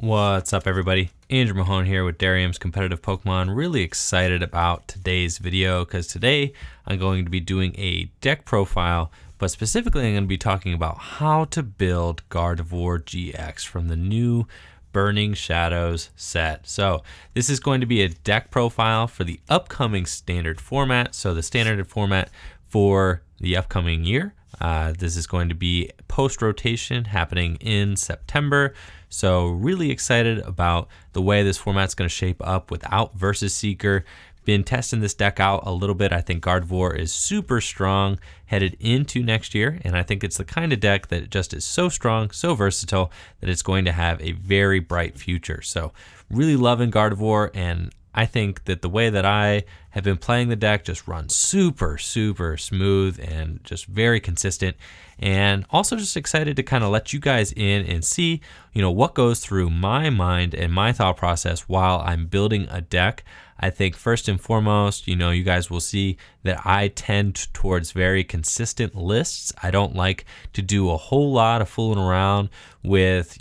What's up, everybody? Andrew Mahone here with Darium's Competitive Pokemon. Really excited about today's video because today I'm going to be doing a deck profile, but specifically I'm going to be talking about how to build Gardevoir GX from the new Burning Shadows set. So this is going to be a deck profile for the upcoming standard format. So the standard format for the upcoming year. This is going to be post-rotation happening in September. So really excited about the way this format's going to shape up without Versus Seeker. Been testing this deck out a little bit. I think Gardevoir is super strong headed into next year, and I think it's the kind of deck that just is so strong, so versatile, that it's going to have a very bright future. So really loving Gardevoir, and I think that the way that I have been playing the deck just runs super smooth and just very consistent. And also just excited to kind of let you guys in and see, what goes through my mind and my thought process while I'm building a deck. I think first and foremost, you guys will see that I tend towards very consistent lists. I don't like to do a whole lot of fooling around with,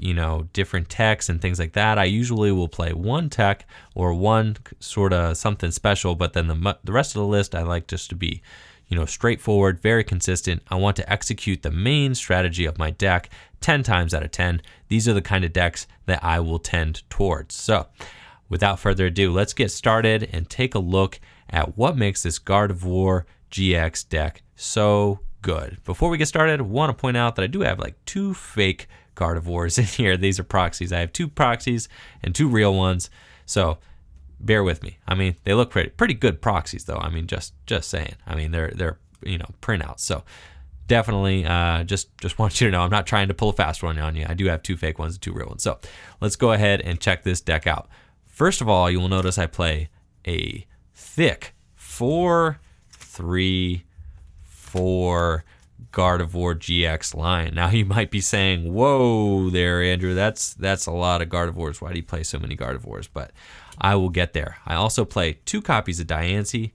different techs and things like that. I usually will play one tech or one sort of something special, but then the rest of the list I like just to be, straightforward, very consistent. I want to execute the main strategy of my deck 10 times out of 10. These are the kind of decks that I will tend towards. So without further ado, let's get started and take a look at what makes this Gardevoir GX deck so good. Before we get started, I want to point out that I do have like 2 fake Gardevoirs in here. These are proxies. I have 2 proxies and 2 real ones. So bear with me. I mean, they look pretty good proxies though. I mean, just saying. I mean, they're printouts. So definitely just want you to know I'm not trying to pull a fast one on you. I do have 2 fake ones and 2 real ones. So let's go ahead and check this deck out. First of all, you will notice I play a thick 4-3-4 Gardevoir GX line. Now you might be saying, whoa there, Andrew, that's a lot of Gardevoirs. Why do you play so many Gardevoirs? But I will get there. I also play 2 copies of Diancie,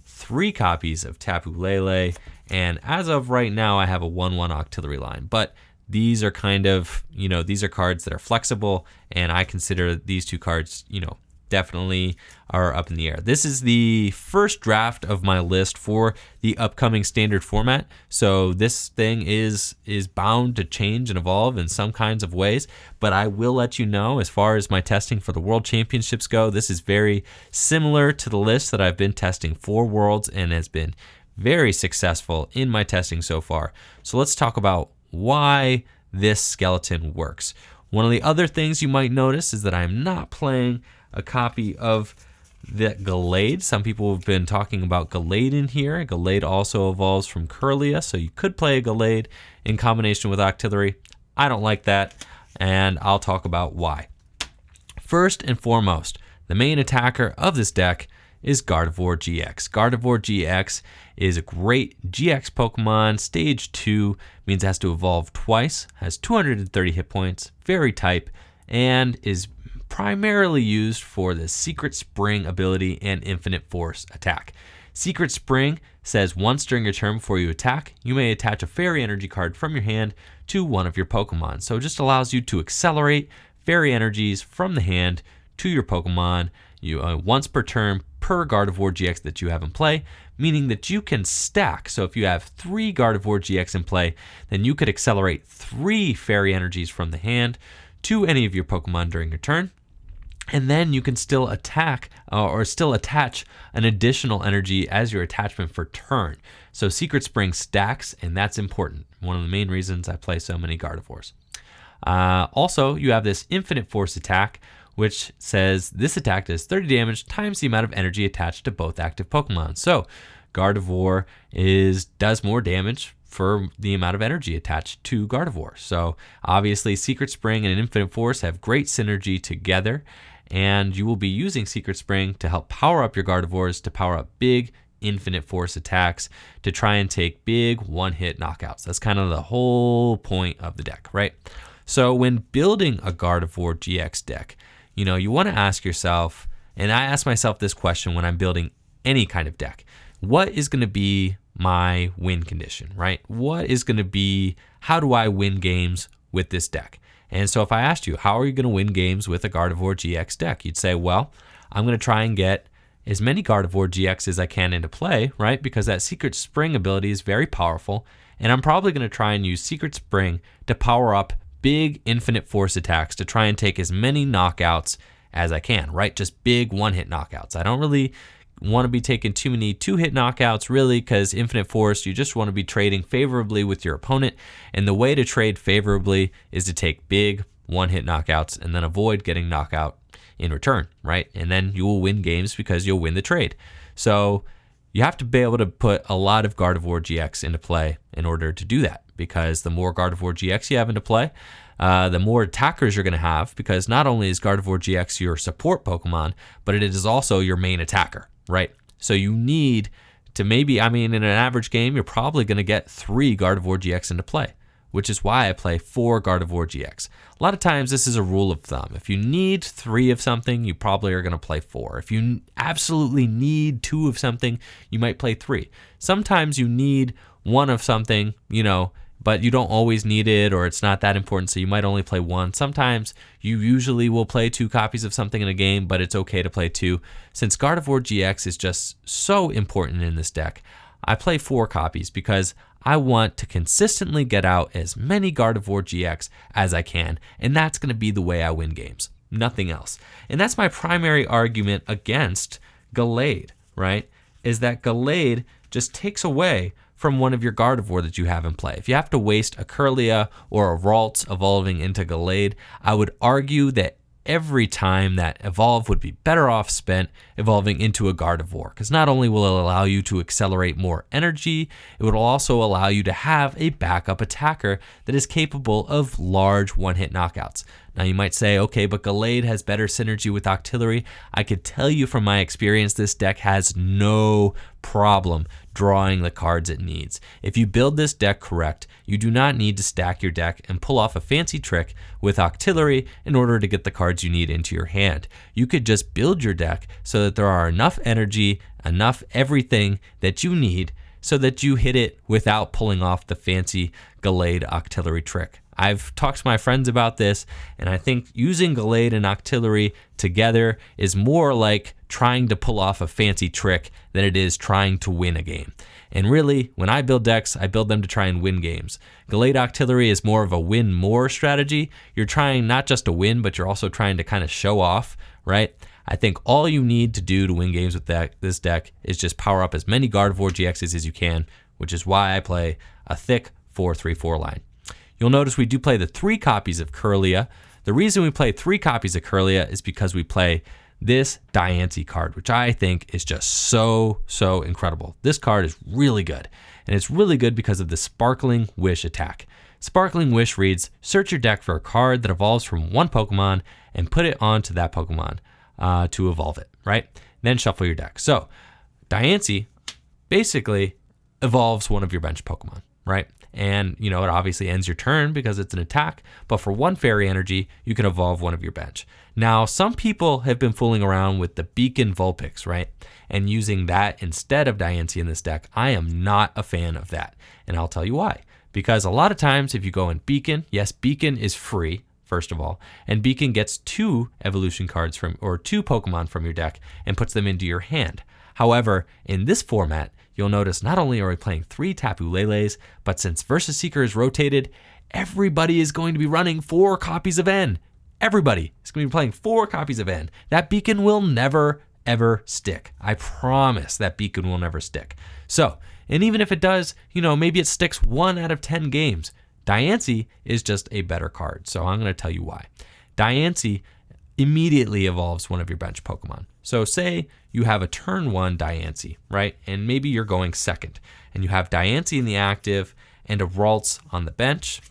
3 copies of Tapu Lele, and as of right now, I have a 1/1 Octillery line. But these are kind of, these are cards that are flexible, and I consider these 2 cards, definitely are up in the air. This is the first draft of my list for the upcoming standard format. So this thing is bound to change and evolve in some kinds of ways, but I will let you know as far as my testing for the World Championships go, this is very similar to the list that I've been testing for Worlds and has been very successful in my testing so far. So let's talk about why this skeleton works. One of the other things you might notice is that I'm not playing a copy of the Gallade. Some people have been talking about Gallade in here. Gallade also evolves from Curlia, so you could play a Gallade in combination with Octillery. I don't like that, and I'll talk about why. First and foremost, the main attacker of this deck is Gardevoir GX. Gardevoir GX is a great GX Pokemon. Stage 2 means it has to evolve twice, has 230 hit points, very type, and is primarily used for the Secret Spring ability and Infinite Force attack. Secret Spring says once during your turn before you attack, you may attach a Fairy Energy card from your hand to one of your Pokemon. So it just allows you to accelerate Fairy Energies from the hand to your Pokemon once per turn per Gardevoir GX that you have in play, meaning that you can stack. So if you have 3 Gardevoir GX in play, then you could accelerate 3 Fairy Energies from the hand to any of your Pokemon during your turn. And then you can still attack or still attach an additional energy as your attachment for turn. So Secret Spring stacks, and that's important. One of the main reasons I play so many Gardevoirs. Also, you have this Infinite Force attack, which says this attack does 30 damage times the amount of energy attached to both active Pokemon. So Gardevoir does more damage for the amount of energy attached to Gardevoir. So obviously Secret Spring and Infinite Force have great synergy together, and you will be using Secret Spring to help power up your Gardevoirs to power up big Infinite Force attacks to try and take big one-hit knockouts. That's kind of the whole point of the deck, right? So when building a Gardevoir GX deck, you want to ask yourself, and I ask myself this question when I'm building any kind of deck, what is going to be my win condition, right? How do I win games with this deck? And so if I asked you, how are you going to win games with a Gardevoir GX deck? You'd say, well, I'm going to try and get as many Gardevoir GX as I can into play, right? Because that Secret Spring ability is very powerful. And I'm probably going to try and use Secret Spring to power up big infinite force attacks to try and take as many knockouts as I can, right? Just big one-hit knockouts. I don't really want to be taking too many two-hit knockouts, really, because infinite force, you just want to be trading favorably with your opponent. And the way to trade favorably is to take big one-hit knockouts and then avoid getting knockout in return, right? And then you will win games because you'll win the trade. So you have to be able to put a lot of Gardevoir GX into play in order to do that, because the more Gardevoir GX you have into play, the more attackers you're going to have, because not only is Gardevoir GX your support Pokemon, but it is also your main attacker, right? So you need to maybe, in an average game, you're probably going to get 3 Gardevoir GX into play, which is why I play 4 Gardevoir GX. A lot of times this is a rule of thumb. If you need 3 of something, you probably are going to play 4. If you absolutely need 2 of something, you might play 3. Sometimes you need 1 of something, but you don't always need it, or it's not that important, so you might only play 1. Sometimes you usually will play 2 copies of something in a game, but it's okay to play 2. Since Gardevoir GX is just so important in this deck, I play 4 copies because I want to consistently get out as many Gardevoir GX as I can, and that's going to be the way I win games. Nothing else. And that's my primary argument against Gallade, right? Is that Gallade just takes away from one of your Gardevoir that you have in play. If you have to waste a Kirlia or a Ralts evolving into Gallade, I would argue that every time that evolve would be better off spent evolving into a Gardevoir, because not only will it allow you to accelerate more energy, it would also allow you to have a backup attacker that is capable of large one-hit knockouts. Now you might say, okay, but Gallade has better synergy with Octillery. I could tell you from my experience, this deck has no problem drawing the cards it needs. If you build this deck correct, you do not need to stack your deck and pull off a fancy trick with Octillery in order to get the cards you need into your hand. You could just build your deck so that there are enough energy, enough everything that you need so that you hit it without pulling off the fancy Gallade Octillery trick. I've talked to my friends about this, and I think using Gallade and Octillery together is more like trying to pull off a fancy trick than it is trying to win a game. And really, when I build decks, I build them to try and win games. Gallade Octillery is more of a win more strategy. You're trying not just to win, but you're also trying to kind of show off, right? I think all you need to do to win games with this deck is just power up as many Gardevoir GXs as you can, which is why I play a thick 4-3-4 line. You'll notice we do play the 3 copies of Kirlia. The reason we play 3 copies of Kirlia is because we play this Diancie card, which I think is just so incredible. This card is really good, and it's really good because of the Sparkling Wish attack. Sparkling Wish reads, search your deck for a card that evolves from one Pokemon and put it onto that Pokemon to evolve it, right? Then shuffle your deck. So Diancie basically evolves one of your bench Pokemon, right? And, it obviously ends your turn because it's an attack, but for 1 fairy energy, you can evolve one of your bench. Now, some people have been fooling around with the Beacon Vulpix, right? And using that instead of Diancie in this deck. I am not a fan of that, and I'll tell you why. Because a lot of times if you go in Beacon, yes, Beacon is free, first of all, and Beacon gets 2 evolution cards or 2 Pokemon from your deck and puts them into your hand. However, in this format, you'll notice not only are we playing 3 Tapu Leles, but since Versus Seeker is rotated, everybody is going to be running 4 copies of N. Everybody is going to be playing 4 copies of N. That Beacon will never, ever stick. I promise that Beacon will never stick. So, and even if it does, maybe it sticks 1 out of 10 games. Diancie is just a better card, so I'm going to tell you why. Diancie immediately evolves one of your bench Pokemon. So say you have a turn 1 Diancie, right? And maybe you're going second, and you have Diancie in the active and a Ralts on the bench.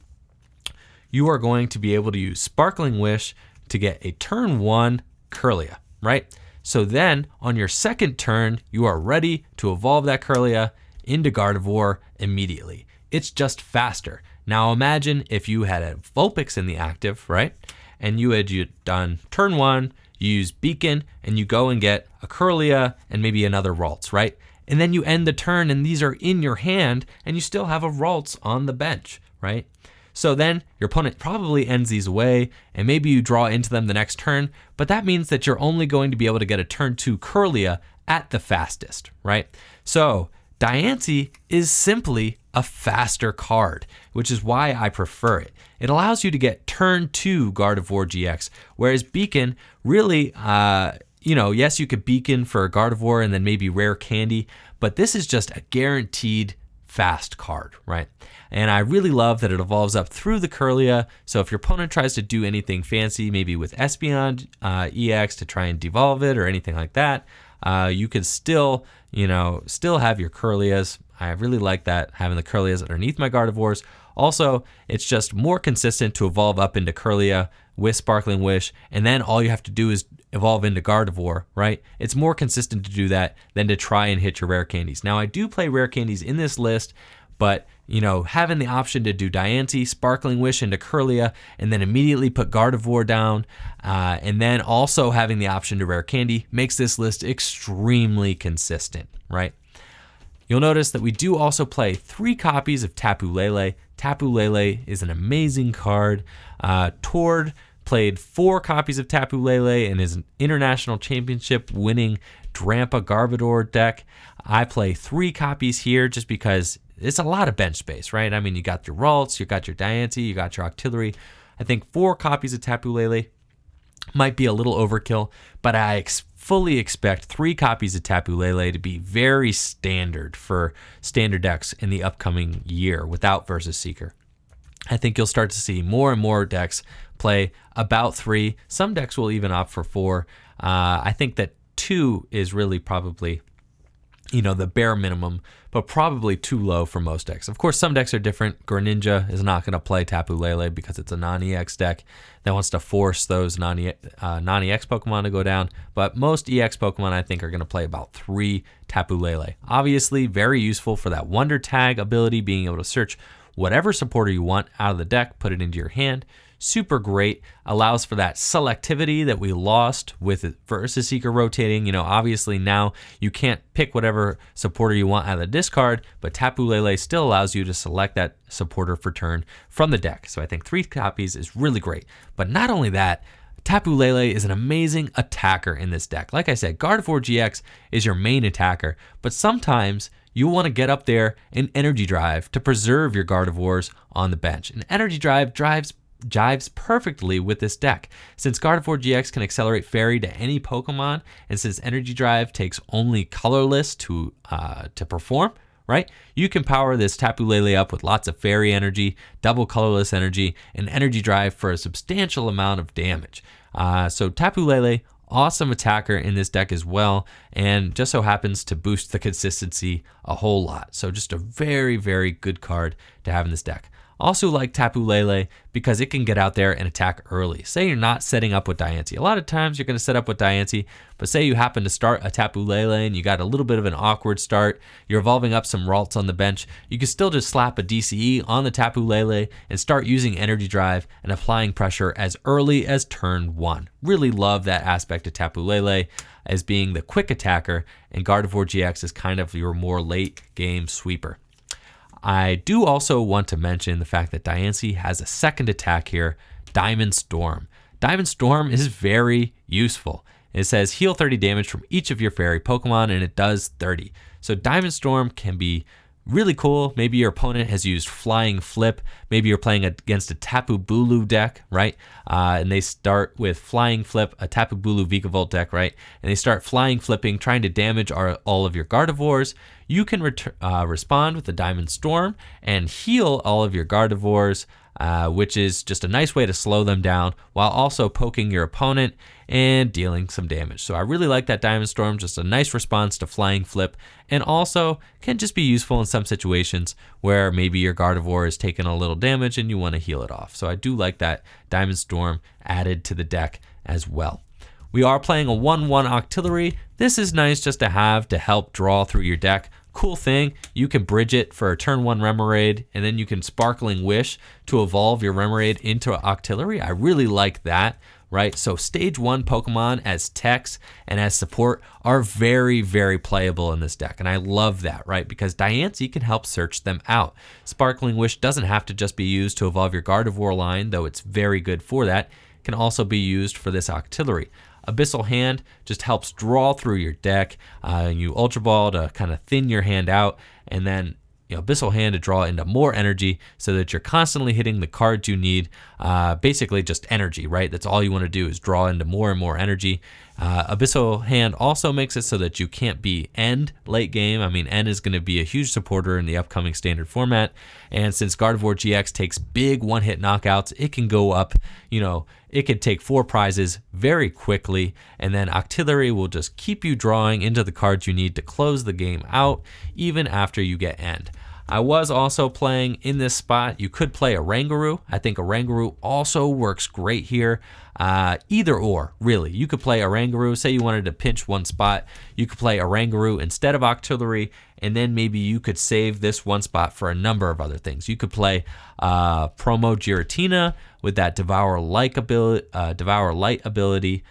You are going to be able to use Sparkling Wish to get a turn 1 Kirlia, right? So then on your second turn, you are ready to evolve that Kirlia into Gardevoir immediately. It's just faster. Now imagine if you had a Vulpix in the active, right? And you had done turn 1, you use Beacon, and you go and get a Kirlia and maybe another Ralts, right? And then you end the turn and these are in your hand and you still have a Ralts on the bench, right? So then your opponent probably ends these away, and maybe you draw into them the next turn, but that means that you're only going to be able to get a turn 2 Kirlia at the fastest, right? So Diancie is simply a faster card, which is why I prefer it. It allows you to get turn 2 Gardevoir GX, whereas Beacon really, yes, you could Beacon for a Gardevoir and then maybe Rare Candy, but this is just a guaranteed fast card, right? And I really love that it evolves up through the Kirlia, so if your opponent tries to do anything fancy, maybe with Espeon EX to try and devolve it or anything like that, you can still have your Kirlias. I really like that, having the Kirlias underneath my Gardevoirs. Also, it's just more consistent to evolve up into Kirlia with Sparkling Wish, and then all you have to do is evolve into Gardevoir, right? It's more consistent to do that than to try and hit your rare candies. Now, I do play rare candies in this list, but having the option to do Diancie, Sparkling Wish into Kirlia, and then immediately put Gardevoir down, and then also having the option to rare candy makes this list extremely consistent, right? You'll notice that we do also play 3 copies of Tapu Lele. Tapu Lele is an amazing card. Tord played 4 copies of Tapu Lele in his international championship winning Drampa Gardevoir deck. I play 3 copies here just because it's a lot of bench space, right? I mean, you got your Ralts, you got your Diancie, you got your Octillery. I think 4 copies of Tapu Lele might be a little overkill, but I fully expect 3 copies of Tapu Lele to be very standard for standard decks in the upcoming year without Versus Seeker. I think you'll start to see more and more decks play about 3. Some decks will even opt for 4. I think that 2 is really probably the bare minimum, but probably too low for most decks. Of course, some decks are different. Greninja is not going to play Tapu Lele because it's a non-EX deck that wants to force those non-EX Pokemon to go down. But most EX Pokemon, I think, are going to play about 3 Tapu Lele. Obviously, very useful for that Wonder Tag ability, being able to search whatever supporter you want out of the deck, put it into your hand. Super great, allows for that selectivity that we lost with Versus Seeker rotating. Obviously now you can't pick whatever supporter you want out of the discard, but Tapu Lele still allows you to select that supporter for turn from the deck. So I think 3 copies is really great. But not only that, Tapu Lele is an amazing attacker in this deck. Like I said, Gardevoir GX is your main attacker, but sometimes you want to get up there in Energy Drive to preserve your Gardevoirs on the bench. And Energy Drive jives perfectly with this deck. Since Gardevoir GX can accelerate Fairy to any Pokemon, and since Energy Drive takes only colorless to perform, right? You can power this Tapu Lele up with lots of Fairy energy, double colorless energy, and Energy Drive for a substantial amount of damage. So Tapu Lele, awesome attacker in this deck as well, and just so happens to boost the consistency a whole lot. So just a very, very good card to have in this deck. Also like Tapu Lele because it can get out there and attack early. Say you're not setting up with Diancie. A lot of times you're going to set up with Diancie, but say you happen to start a Tapu Lele and you got a little bit of an awkward start, you're evolving up some Ralts on the bench, you can still just slap a DCE on the Tapu Lele and start using Energy Drive and applying pressure as early as turn 1. Really love that aspect of Tapu Lele as being the quick attacker, and Gardevoir GX is kind of your more late game sweeper. I do also want to mention the fact that Diancie has a second attack here, Diamond Storm. Diamond Storm is very useful. It says heal 30 damage from each of your fairy Pokemon, and it does 30. So Diamond Storm can be really cool. Maybe your opponent has used Flying Flip. Maybe you're playing against a Tapu Bulu deck, right? And they start with Flying Flip, a Tapu Bulu Vikavolt deck, right? And they start Flying Flipping, trying to damage all of your Gardevoirs. You can respond with the Diamond Storm and heal all of your Gardevoirs, which is just a nice way to slow them down while also poking your opponent and dealing some damage. So I really like that Diamond Storm, just a nice response to Flying Flip, and also can just be useful in some situations where maybe your Gardevoir is taking a little damage and you want to heal it off. So I do like that Diamond Storm added to the deck as well. We are playing a 1/1 Octillery. This is nice just to have to help draw through your deck. Cool thing, you can bridge it for a turn 1 Remoraid, and then you can Sparkling Wish to evolve your Remoraid into Octillery. I really like that, right? So stage 1 Pokemon as techs and as support are very, very playable in this deck. And I love that, right? Because Diancie can help search them out. Sparkling Wish doesn't have to just be used to evolve your Gardevoir line, though it's very good for that. It can also be used for this Octillery. Abyssal Hand just helps draw through your deck. You Ultra Ball to kind of thin your hand out, and then Abyssal Hand to draw into more energy so that you're constantly hitting the cards you need. Basically just energy, right? That's all you want to do is draw into more and more energy. Abyssal Hand also makes it so that you can't be end late game. I mean, End is going to be a huge supporter in the upcoming standard format. And since Gardevoir GX takes big one-hit knockouts, it can go up, it could take 4 prizes very quickly. And then Octillery will just keep you drawing into the cards you need to close the game out, even after you get End. I was also playing in this spot. You could play a Rangaroo. I think a Rangaroo also works great here. Either or, really. You could play a Rangaroo. Say you wanted to pinch one spot. You could play a Rangaroo instead of Octillery, and then maybe you could save this one spot for a number of other things. You could play Promo Giratina with that Devour Light ability,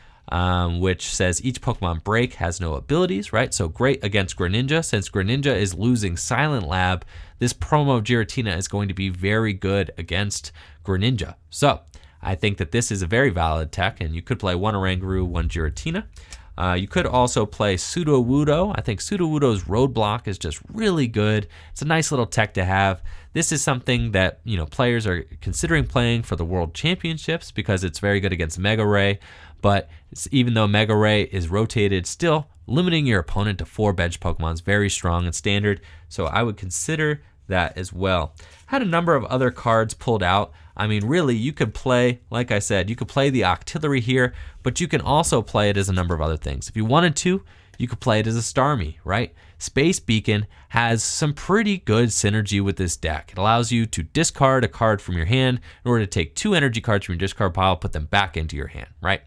which says each Pokemon break has no abilities, right? So great against Greninja. Since Greninja is losing Silent Lab, this Promo Giratina is going to be very good against Greninja. So I think that this is a very valid tech, and you could play one Oranguru, one Giratina. You could also play Sudowoodo. I think Sudowoodo's Roadblock is just really good. It's a nice little tech to have. This is something that players are considering playing for the World Championships because it's very good against Mega Ray. But even though Mega Ray is rotated, still limiting your opponent to 4 bench Pokemon is very strong and standard. So I would consider that as well. Had a number of other cards pulled out. I mean, really, you could play, like I said, you could play the Octillery here, but you can also play it as a number of other things. If you wanted to, you could play it as a Starmie, right? Space Beacon has some pretty good synergy with this deck. It allows you to discard a card from your hand in order to take 2 energy cards from your discard pile, put them back into your hand, right?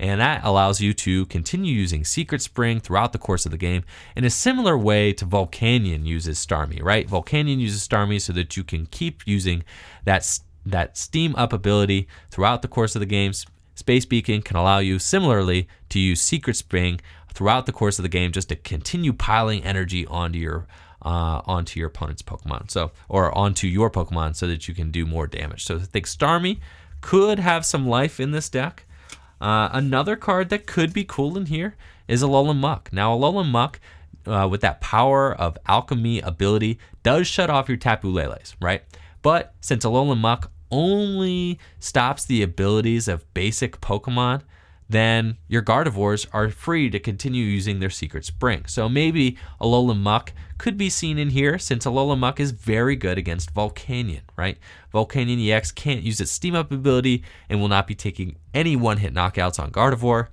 And that allows you to continue using Secret Spring throughout the course of the game in a similar way to Volcanion uses Starmie, right? Volcanion uses Starmie so that you can keep using that Steam Up ability throughout the course of the game. Space Beacon can allow you similarly to use Secret Spring throughout the course of the game just to continue piling energy onto your opponent's Pokemon, or onto your Pokemon so that you can do more damage. So I think Starmie could have some life in this deck. Another card that could be cool in here is Alolan Muck. Now, Alolan Muck, with that Power of Alchemy ability, does shut off your Tapu Leles, right? But since Alolan Muck only stops the abilities of basic Pokemon, then your Gardevoirs are free to continue using their Secret Spring. So maybe Alolan Muck could be seen in here since Alolan Muck is very good against Volcanion, right? Volcanion EX can't use its Steam Up ability and will not be taking any one-hit knockouts on Gardevoir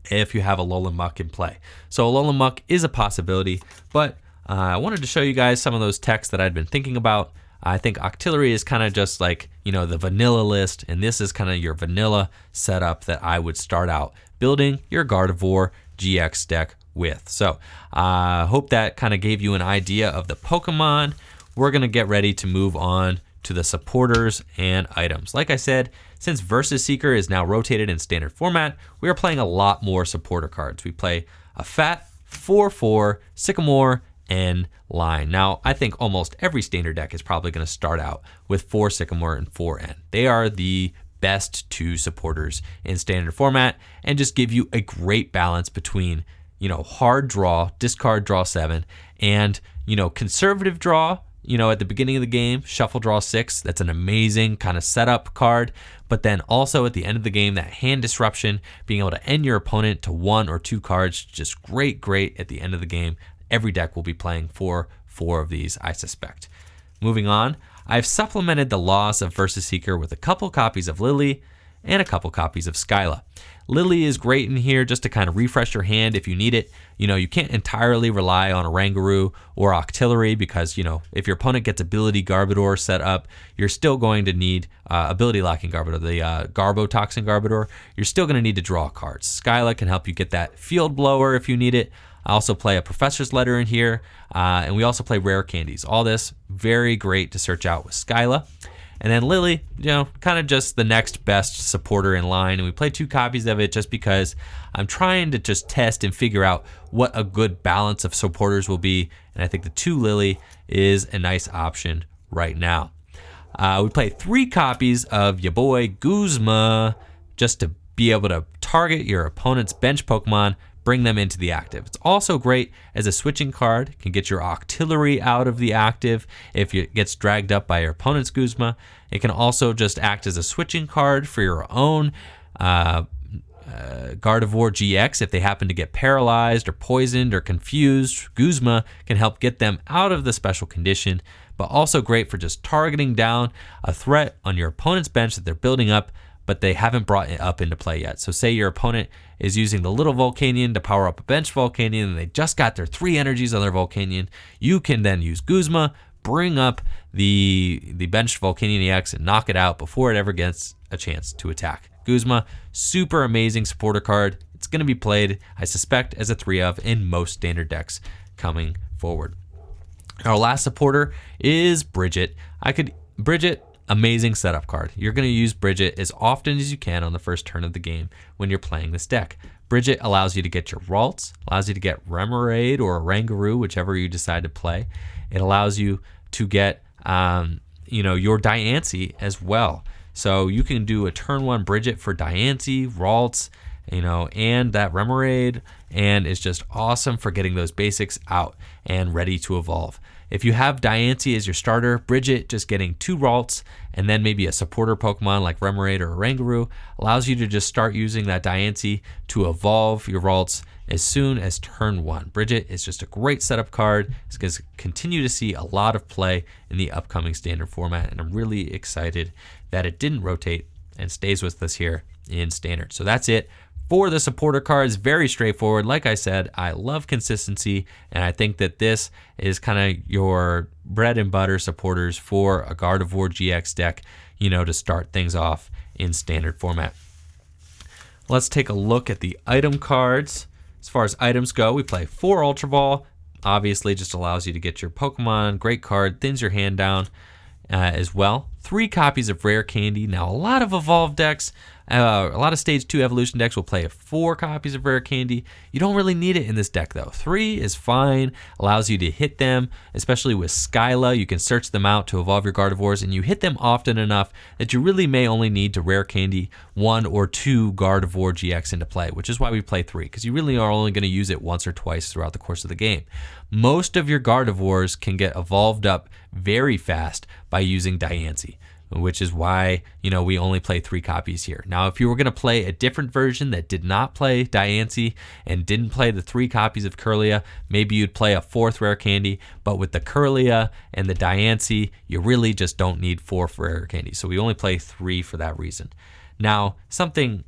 if you have Alolan Muck in play. So Alolan Muck is a possibility, but I wanted to show you guys some of those techs that I'd been thinking about. I think Octillery is kind of just like, the vanilla list, and this is kind of your vanilla setup that I would start out building your Gardevoir GX deck with. So I hope that kind of gave you an idea of the Pokemon. We're going to get ready to move on to the supporters and items. Like I said, since Versus Seeker is now rotated in standard format, we are playing a lot more supporter cards. We play a fat 4/4 Sycamore N line. Now, I think almost every standard deck is probably going to start out with 4 Sycamore and 4 N. They are the best 2 supporters in standard format and just give you a great balance between, hard draw, discard draw 7, and, conservative draw, at the beginning of the game, shuffle draw 6. That's an amazing kind of setup card. But then also at the end of the game, that hand disruption, being able to end your opponent to 1 or 2 cards, just great at the end of the game. Every deck will be playing 4 of these, I suspect. Moving on, I've supplemented the loss of Versus Seeker with a couple copies of Lily and a couple copies of Skyla. Lily is great in here just to kind of refresh your hand if you need it. You can't entirely rely on a Rangaroo or Octillery because, if your opponent gets Ability Garbodor set up, you're still going to need Ability Locking Garbodor, the Garbotoxin Garbodor. You're still going to need to draw cards. Skyla can help you get that Field Blower if you need it. I also play a Professor's Letter in here, and we also play Rare Candies. All this very great to search out with Skyla. And then Lily, kind of just the next best supporter in line. And we play 2 copies of it just because I'm trying to just test and figure out what a good balance of supporters will be. And I think the 2 Lily is a nice option right now. We play 3 copies of your boy Guzma just to be able to target your opponent's bench Pokemon, bring them into the active. It's also great as a switching card. It can get your Octillery out of the active if it gets dragged up by your opponent's Guzma. It can also just act as a switching card for your own Gardevoir GX if they happen to get paralyzed or poisoned or confused. Guzma can help get them out of the special condition, but also great for just targeting down a threat on your opponent's bench that they're building up, but they haven't brought it up into play yet. So say your opponent is using the little Volcanion to power up a bench Volcanion and they just got their 3 energies on their Volcanion. You can then use Guzma, bring up the benched Volcanion EX and knock it out before it ever gets a chance to attack. Guzma, super amazing supporter card. It's going to be played, I suspect, as a 3-of in most standard decks coming forward. Our last supporter is Bridget. Bridget, amazing setup card. You're going to use Bridget as often as you can on the first turn of the game when you're playing this deck. Bridget allows you to get your Ralts, allows you to get Remoraid or Rangaroo, whichever you decide to play. It allows you to get your Diancie as well. So you can do a turn 1 Bridget for Diancie, Ralts, and that Remoraid, and it's just awesome for getting those basics out and ready to evolve. If you have Diancie as your starter, Bridget just getting 2 Ralts and then maybe a supporter Pokemon like Remoraid or Rangaroo allows you to just start using that Diancie to evolve your Ralts as soon as turn 1. Bridget is just a great setup card. It's going to continue to see a lot of play in the upcoming standard format, and I'm really excited that it didn't rotate and stays with us here in standard. So that's it for the supporter cards. Very straightforward. Like I said, I love consistency, and I think that this is kind of your bread and butter supporters for a Gardevoir GX deck, to start things off in standard format. Let's take a look at the item cards. As far as items go, we play 4 Ultra Ball. Obviously, just allows you to get your Pokemon. Great card, thins your hand down as well. 3 copies of Rare Candy. Now, a lot of evolved decks, a lot of Stage 2 evolution decks will play 4 copies of Rare Candy. You don't really need it in this deck, though. 3 is fine, allows you to hit them, especially with Skyla. You can search them out to evolve your Gardevoirs, and you hit them often enough that you really may only need to Rare Candy 1 or 2 Gardevoir GX into play, which is why we play 3, because you really are only going to use it once or twice throughout the course of the game. Most of your Gardevoirs can get evolved up very fast by using Diancie, which is why, we only play 3 copies here. Now, if you were going to play a different version that did not play Diancie and didn't play the 3 copies of Kirlia, maybe you'd play a 4th Rare Candy, but with the Kirlia and the Diancie, you really just don't need 4 Rare Candy. So we only play 3 for that reason. Now, something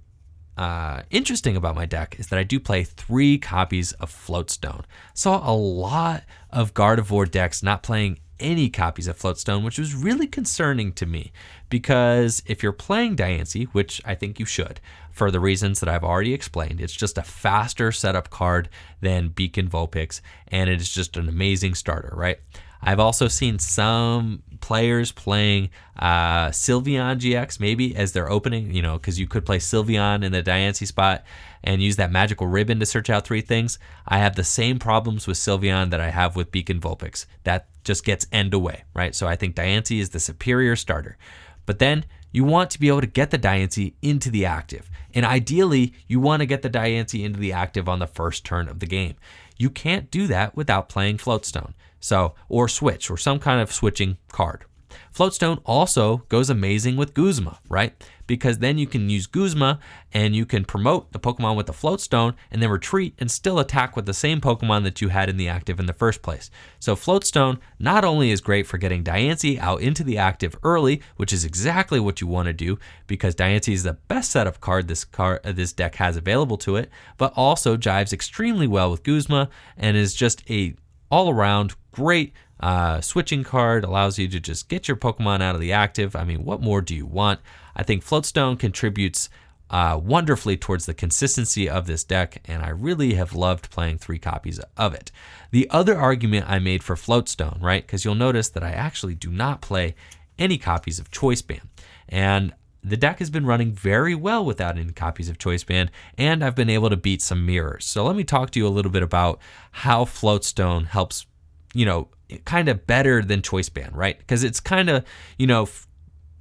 interesting about my deck is that I do play 3 copies of Floatstone. Saw a lot of Gardevoir decks not playing any copies of Floatstone, which was really concerning to me, because if you're playing Diancie, which I think you should, for the reasons that I've already explained, it's just a faster setup card than Beacon Vulpix, and it is just an amazing starter, right? I've also seen some players playing Sylveon GX maybe as their opening, because you could play Sylveon in the Diancie spot and use that magical ribbon to search out 3 things. I have the same problems with Sylveon that I have with Beacon Vulpix. That just gets end away, right? So I think Diancie is the superior starter. But then you want to be able to get the Diancie into the active. And ideally, you want to get the Diancie into the active on the first turn of the game. You can't do that without playing Floatstone. Or Switch, or some kind of switching card. Floatstone also goes amazing with Guzma, right? Because then you can use Guzma and you can promote the Pokemon with the Floatstone and then retreat and still attack with the same Pokemon that you had in the active in the first place. So Floatstone not only is great for getting Diancie out into the active early, which is exactly what you want to do because Diancie is the best setup card this deck has available to it, but also jives extremely well with Guzma and is just a all-around great switching card, allows you to just get your Pokemon out of the active. I mean, what more do you want? I think Floatstone contributes wonderfully towards the consistency of this deck, and I really have loved playing 3 copies of it. The other argument I made for Floatstone, right, because you'll notice that I actually do not play any copies of Choice Band. And the deck has been running very well without any copies of Choice Band, and I've been able to beat some mirrors. So let me talk to you a little bit about how Floatstone helps, kind of better than Choice Band, right? Because it's kind of,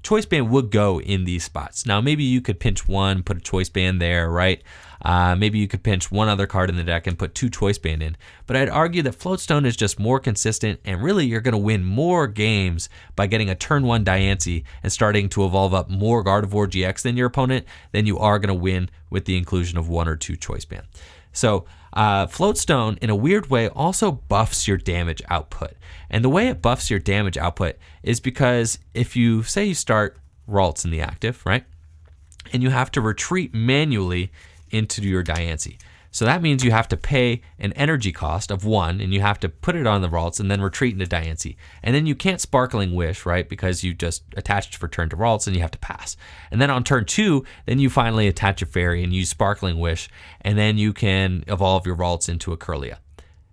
Choice Band would go in these spots. Now, maybe you could pinch one, put a Choice Band there, right? Maybe you could pinch one other card in the deck and put 2 Choice Band in. But I'd argue that Floatstone is just more consistent, and really you're going to win more games by getting a turn 1 Diancie and starting to evolve up more Gardevoir GX than your opponent than you are going to win with the inclusion of 1 or 2 Choice Band. So Floatstone, in a weird way, also buffs your damage output. And the way it buffs your damage output is because if you say you start Ralts in the active, right? And you have to retreat manually into your Diancie. So that means you have to pay an energy cost of 1, and you have to put it on the Ralts and then retreat into Diancie. And then you can't Sparkling Wish, right? Because you just attached for turn to Ralts and you have to pass. And then on turn 2, then you finally attach a Fairy and use Sparkling Wish, and then you can evolve your Ralts into a Curlia.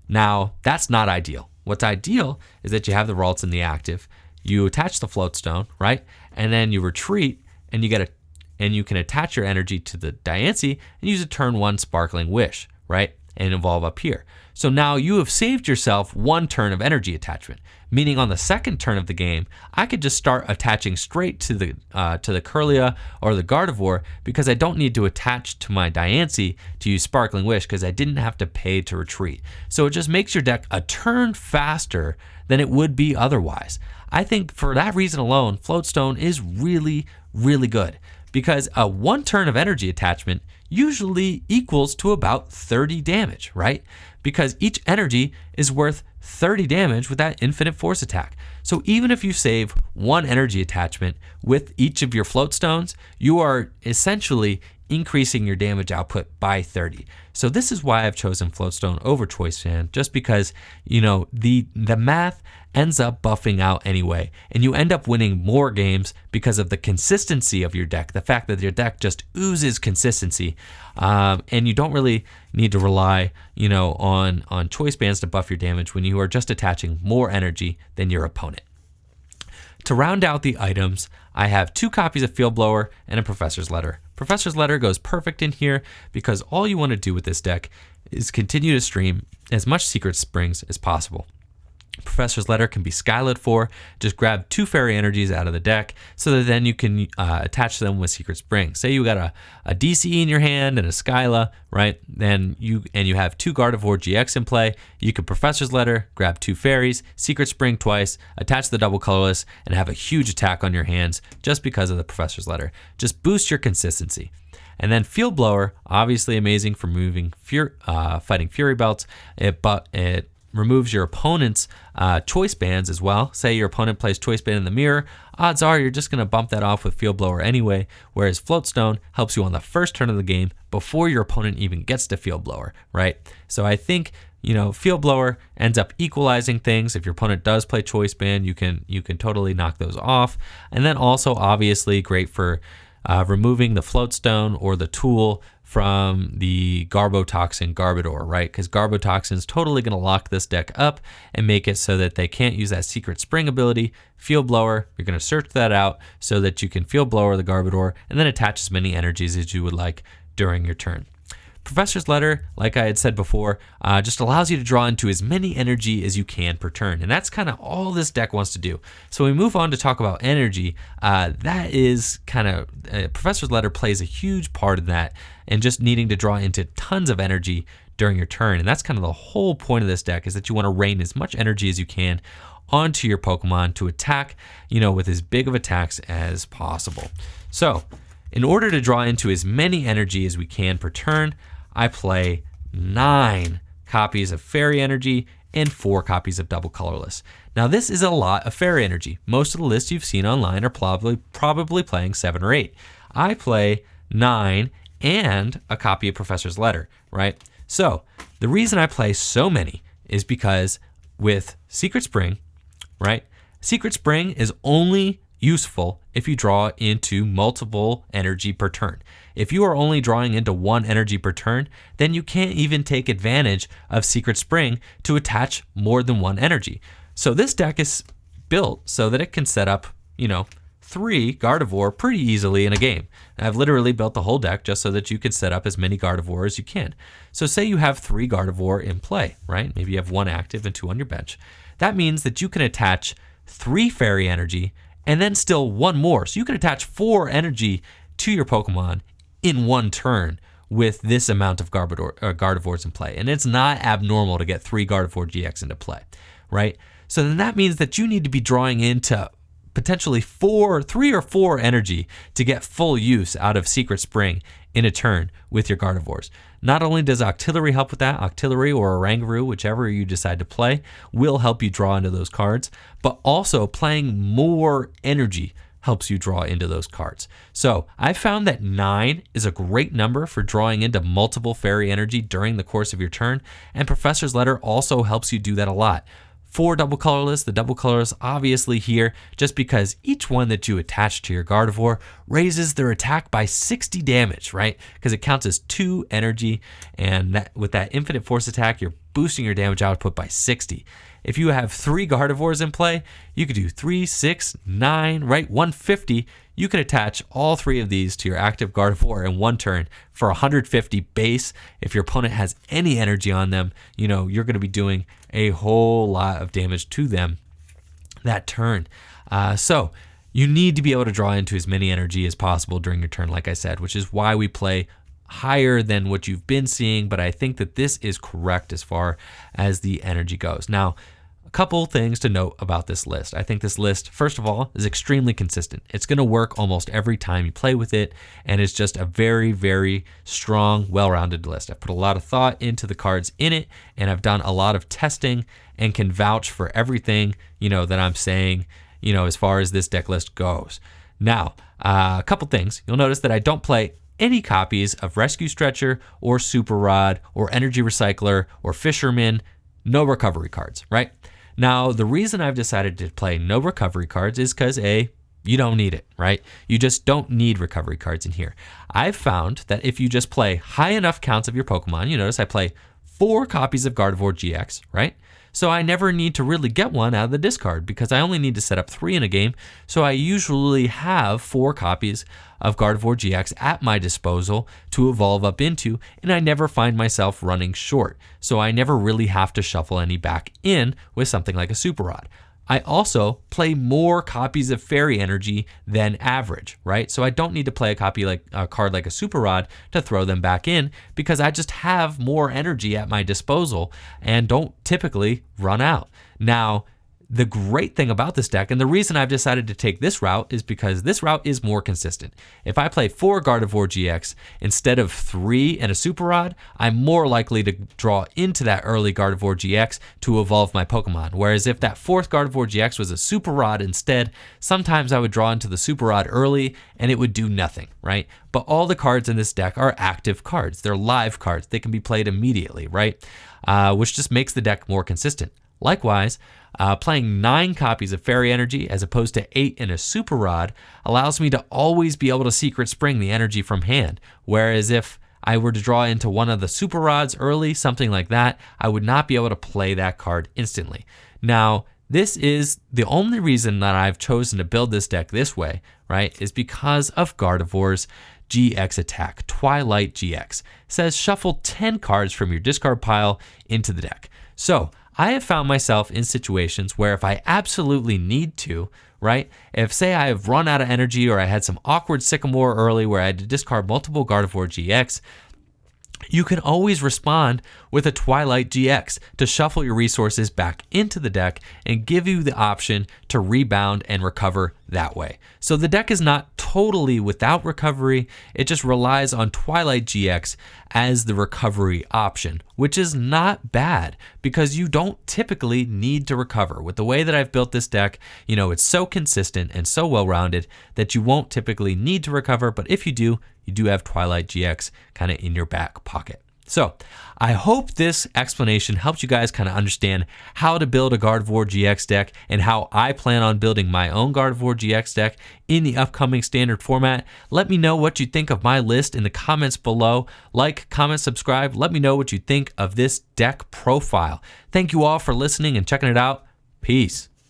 Now, that's not ideal. What's ideal is that you have the Ralts in the active, you attach the Floatstone, right? And then you retreat and you can attach your energy to the Diancie and use a turn 1 Sparkling Wish, right? And evolve up here. So now you have saved yourself 1 turn of energy attachment, meaning on the second turn of the game, I could just start attaching straight to the Curlia or the Gardevoir because I don't need to attach to my Diancie to use Sparkling Wish because I didn't have to pay to retreat. So it just makes your deck a turn faster than it would be otherwise. I think for that reason alone, Floatstone is really, really good, because a 1 turn of energy attachment usually equals to about 30 damage, right? Because each energy is worth 30 damage with that infinite force attack. So even if you save 1 energy attachment with each of your Floatstones, you are essentially increasing your damage output by 30. So this is why I've chosen Floatstone over Choice Band, just because, the math ends up buffing out anyway, and you end up winning more games because of the consistency of your deck, the fact that your deck just oozes consistency, and you don't really need to rely, on Choice Bands to buff your damage when you are just attaching more energy than your opponent. To round out the items, I have 2 copies of Field Blower and a Professor's Letter. Professor's Letter goes perfect in here because all you want to do with this deck is continue to stream as much Secret Springs as possible. Professor's Letter can be Skylit for. Just grab 2 Fairy Energies out of the deck so that then you can attach them with Secret Spring. Say you got a DCE in your hand and a Skyla, right? Then you have 2 Gardevoir GX in play. You could Professor's Letter, grab 2 Fairies, Secret Spring twice, attach the double colorless, and have a huge attack on your hands just because of the Professor's Letter. Just boost your consistency. And then Field Blower, obviously amazing for moving fighting Fury Belts. It removes your opponent's Choice Bands as well. Say your opponent plays Choice Band in the mirror, odds are you're just going to bump that off with Field Blower anyway, whereas Floatstone helps you on the first turn of the game before your opponent even gets to Field Blower, right? So I think, Field Blower ends up equalizing things. If your opponent does play Choice Band, you can totally knock those off. And then also obviously great for removing the Floatstone or the tool from the Garbotoxin Garbodor, right? Because Garbotoxin is totally going to lock this deck up and make it so that they can't use that Secret Spring ability. Field Blower, you're going to search that out so that you can Field Blower the Garbodor and then attach as many energies as you would like during your turn. Professor's Letter, like I had said before, just allows you to draw into as many energy as you can per turn. And that's kind of all this deck wants to do. So when we move on to talk about energy, that is kind of, Professor's Letter plays a huge part of that, and just needing to draw into tons of energy during your turn. And that's kind of the whole point of this deck, is that you want to rain as much energy as you can onto your Pokemon to attack, with as big of attacks as possible. So in order to draw into as many energy as we can per turn, I play 9 copies of Fairy Energy and 4 copies of Double Colorless. Now this is a lot of Fairy Energy. Most of the lists you've seen online are probably playing 7 or 8. I play 9 and a copy of Professor's Letter, right? So the reason I play so many is because with Secret Spring, right? Secret Spring is only useful if you draw into multiple energy per turn. If you are only drawing into 1 energy per turn, then you can't even take advantage of Secret Spring to attach more than 1 energy. So this deck is built so that it can set up 3 Gardevoir pretty easily in a game. I've literally built the whole deck just so that you can set up as many Gardevoir as you can. So say you have 3 Gardevoir in play, right? Maybe you have 1 active and 2 on your bench. That means that you can attach 3 Fairy Energy and then still 1 more. So you can attach 4 energy to your Pokemon in 1 turn with this amount of Gardevoirs in play. And it's not abnormal to get 3 Gardevoir GX into play, right? So then that means that you need to be drawing into potentially 3 or 4 energy to get full use out of Secret Spring in a turn with your Gardevoirs. Not only does Octillery help with that, Octillery or Oranguru, whichever you decide to play, will help you draw into those cards, but also playing more energy helps you draw into those cards. So I found that 9 is a great number for drawing into multiple Fairy Energy during the course of your turn, and Professor's Letter also helps you do that a lot. 4 double colorless, the double colors obviously here just because each one that you attach to your Gardevoir raises their attack by 60 damage, right? Because it counts as 2 energy, and with that infinite force attack, you're boosting your damage output by 60. If you have 3 Gardevoirs in play, you could do 3, 6, 9, right? 150. You can attach all 3 of these to your active Gardevoir in 1 turn for 150 base. If your opponent has any energy on them, you're going to be doing a whole lot of damage to them that turn. So you need to be able to draw into as many energy as possible during your turn, like I said, which is why we play higher than what you've been seeing, but I think that this is correct as far as the energy goes. Now, a couple things to note about this list. I think this list, first of all, is extremely consistent. It's going to work almost every time you play with it, and it's just a very, very strong, well-rounded list. I've put a lot of thought into the cards in it, and I've done a lot of testing and can vouch for everything, that I'm saying, as far as this deck list goes. Now, a couple things. You'll notice that I don't play any copies of Rescue Stretcher or Super Rod or Energy Recycler or Fisherman, no recovery cards, right? Now, the reason I've decided to play no recovery cards is because you don't need it, right? You just don't need recovery cards in here. I've found that if you just play high enough counts of your Pokemon, you notice I play 4 copies of Gardevoir GX, right? So I never need to really get one out of the discard because I only need to set up 3 in a game. So I usually have 4 copies of Gardevoir GX at my disposal to evolve up into, and I never find myself running short. So I never really have to shuffle any back in with something like a Super Rod. I also play more copies of Fairy Energy than average, right? So I don't need to play a card like a Super Rod to throw them back in because I just have more energy at my disposal and don't typically run out. Now, the great thing about this deck, and the reason I've decided to take this route, is because this route is more consistent. If I play 4 Gardevoir GX instead of 3 and a Super Rod, I'm more likely to draw into that early Gardevoir GX to evolve my Pokemon. Whereas if that 4th Gardevoir GX was a Super Rod instead, sometimes I would draw into the Super Rod early and it would do nothing, right? But all the cards in this deck are active cards. They're live cards. They can be played immediately, right? Which just makes the deck more consistent. Likewise, playing 9 copies of Fairy Energy as opposed to 8 in a Super Rod allows me to always be able to Secret Spring the energy from hand. Whereas if I were to draw into one of the Super Rods early, something like that, I would not be able to play that card instantly. Now, this is the only reason that I've chosen to build this deck this way, right, is because of Gardevoir's GX attack. Twilight GX says shuffle 10 cards from your discard pile into the deck. So I have found myself in situations where if I absolutely need to, right? If say I have run out of energy or I had some awkward Sycamore early where I had to discard multiple Gardevoir GX, you can always respond with a Twilight GX to shuffle your resources back into the deck and give you the option to rebound and recover that way. So the deck is not totally without recovery, it just relies on Twilight GX as the recovery option, which is not bad because you don't typically need to recover. With the way that I've built this deck, it's so consistent and so well-rounded that you won't typically need to recover, but if you do have Twilight GX kind of in your back pocket. So I hope this explanation helps you guys kind of understand how to build a Gardevoir GX deck and how I plan on building my own Gardevoir GX deck in the upcoming standard format. Let me know what you think of my list in the comments below. Like, comment, subscribe. Let me know what you think of this deck profile. Thank you all for listening and checking it out. Peace.